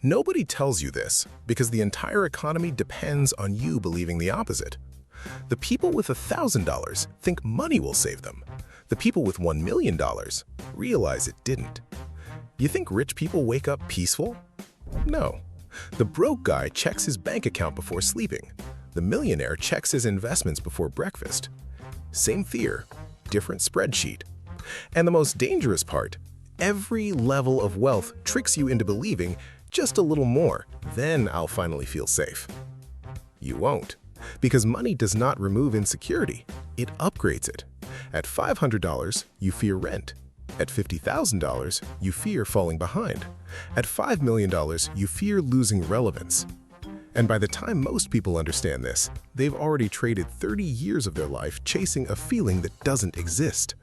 Nobody tells you this because the entire economy depends on you believing the opposite. The people with $1,000 think money will save them. The people with $1 million realize it didn't. You think rich people wake up peaceful? No. The broke guy checks his bank account before sleeping. The millionaire checks his investments before breakfast. Same fear, different spreadsheet. And the most dangerous part, every level of wealth tricks you into believing just a little more, then I'll finally feel safe. You won't, because money does not remove insecurity, it upgrades it. At $500, you fear rent. At $50,000, you fear falling behind. At $5 million, you fear losing relevance. And by the time most people understand this, they've already traded 30 years of their life chasing a feeling that doesn't exist.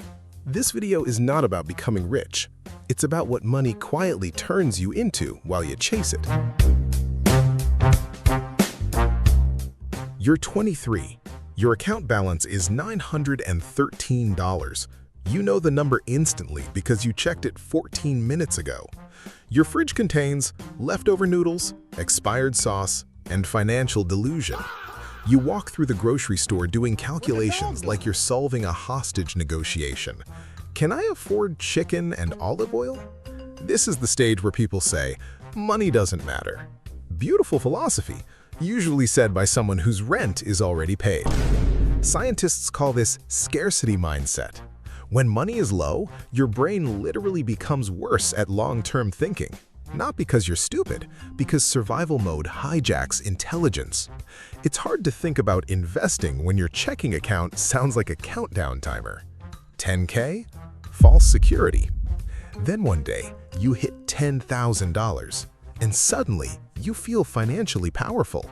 This video is not about becoming rich. It's about what money quietly turns you into while you chase it. You're 23. Your account balance is $913. You know the number instantly because you checked it 14 minutes ago. Your fridge contains leftover noodles, expired sauce, and financial delusion. You walk through the grocery store doing calculations like you're solving a hostage negotiation. Can I afford chicken and olive oil? This is the stage where people say, money doesn't matter. Beautiful philosophy, usually said by someone whose rent is already paid. Scientists call this scarcity mindset. When money is low, your brain literally becomes worse at long-term thinking. Not because you're stupid, because survival mode hijacks intelligence. It's hard to think about investing when your checking account sounds like a countdown timer. 10K? False security. Then one day, you hit $10,000, and suddenly you feel financially powerful.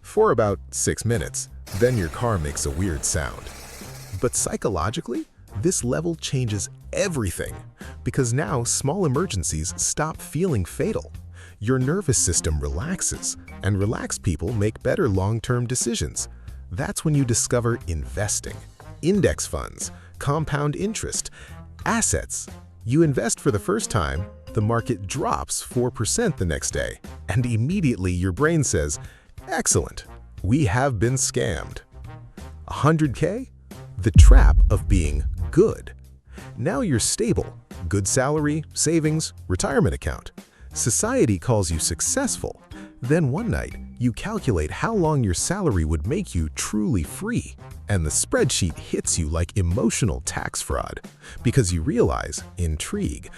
For about 6 minutes, then your car makes a weird sound. But psychologically, this level changes everything, because now small emergencies stop feeling fatal. Your nervous system relaxes, and relaxed people make better long-term decisions. That's when you discover investing, index funds, compound interest, assets. You invest for the first time, the market drops 4% the next day, and immediately your brain says, "Excellent, we have been scammed." 100K? The trap of being good. Now you're stable, good salary, savings, retirement account. Society calls you successful. Then one night, you calculate how long your salary would make you truly free, and the spreadsheet hits you like emotional tax fraud, because you realize, intrigue,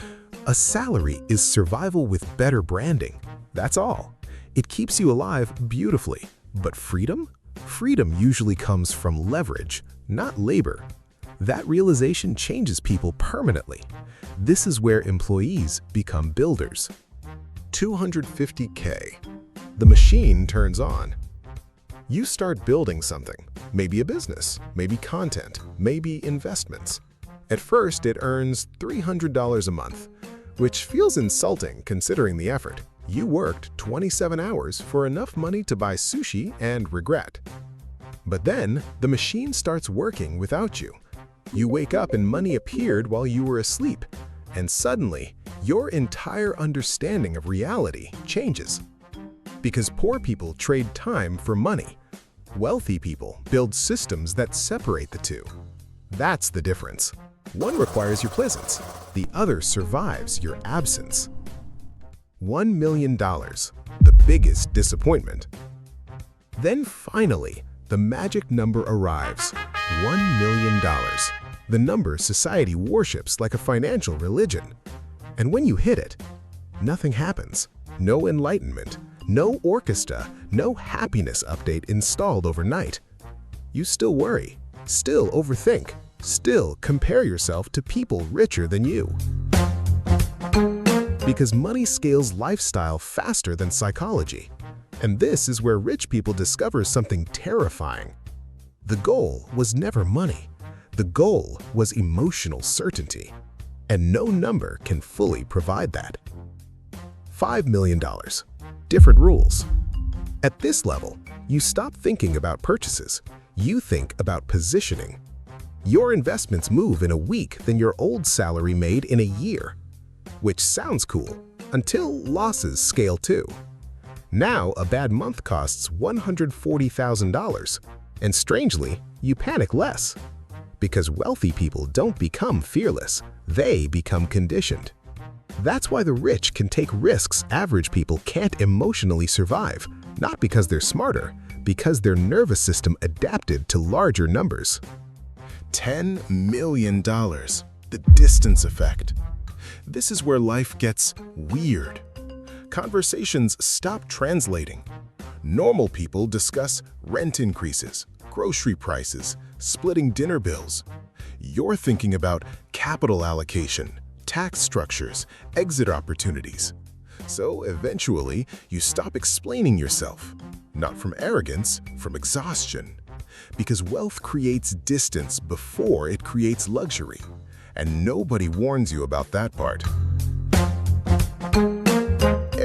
a salary is survival with better branding. That's all. It keeps you alive beautifully. But freedom? Freedom usually comes from leverage, not labor. That realization changes people permanently. This is where employees become builders. 250K. The machine turns on. You start building something, maybe a business, maybe content, maybe investments. At first, it earns $300 a month, which feels insulting considering the effort. You worked 27 hours for enough money to buy sushi and regret. But then, the machine starts working without you. You wake up and money appeared while you were asleep, and suddenly, your entire understanding of reality changes. Because poor people trade time for money. Wealthy people build systems that separate the two. That's the difference. One requires your presence, the other survives your absence. $1 million, the biggest disappointment. Then finally, the magic number arrives. $1 million. The number society worships like a financial religion. And when you hit it, nothing happens. No enlightenment, no orchestra, no happiness update installed overnight. You still worry, still overthink, still compare yourself to people richer than you. Because money scales lifestyle faster than psychology. And this is where rich people discover something terrifying. The goal was never money. The goal was emotional certainty. And no number can fully provide that. $5 million. Different rules. At this level, you stop thinking about purchases. You think about positioning. Your investments move in a week than your old salary made in a year. Which sounds cool, until losses scale too. Now, a bad month costs $140,000. And strangely, you panic less. Because wealthy people don't become fearless, they become conditioned. That's why the rich can take risks average people can't emotionally survive, not because they're smarter, because their nervous system adapted to larger numbers. $10 million. The distance effect. This is where life gets weird. Conversations stop translating. Normal people discuss rent increases, grocery prices, splitting dinner bills. You're thinking about capital allocation, tax structures, exit opportunities. So eventually, you stop explaining yourself. Not from arrogance, from exhaustion. Because wealth creates distance before it creates luxury. And nobody warns you about that part.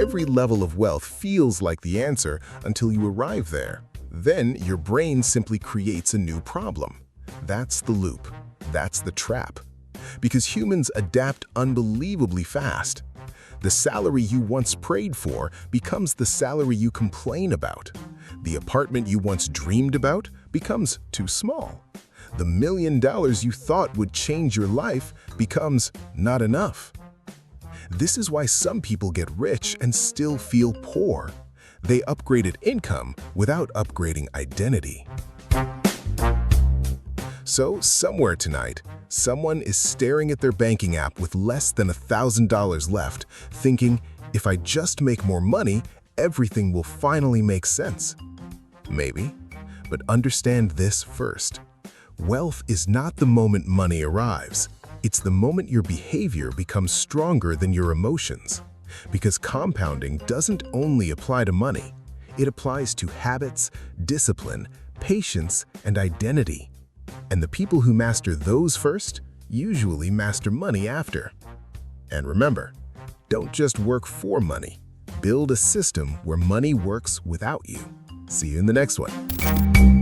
Every level of wealth feels like the answer until you arrive there. Then your brain simply creates a new problem. That's the loop. That's the trap. Because humans adapt unbelievably fast. The salary you once prayed for becomes the salary you complain about. The apartment you once dreamed about becomes too small. The $1 million you thought would change your life becomes not enough. This is why some people get rich and still feel poor. They upgraded income without upgrading identity. So, somewhere tonight, someone is staring at their banking app with less than $1,000 left, thinking, if I just make more money, everything will finally make sense. Maybe, but understand this first. Wealth is not the moment money arrives. It's the moment your behavior becomes stronger than your emotions. Because compounding doesn't only apply to money. It applies to habits, discipline, patience, and identity. And the people who master those first usually master money after. And remember, don't just work for money. Build a system where money works without you. See you in the next one.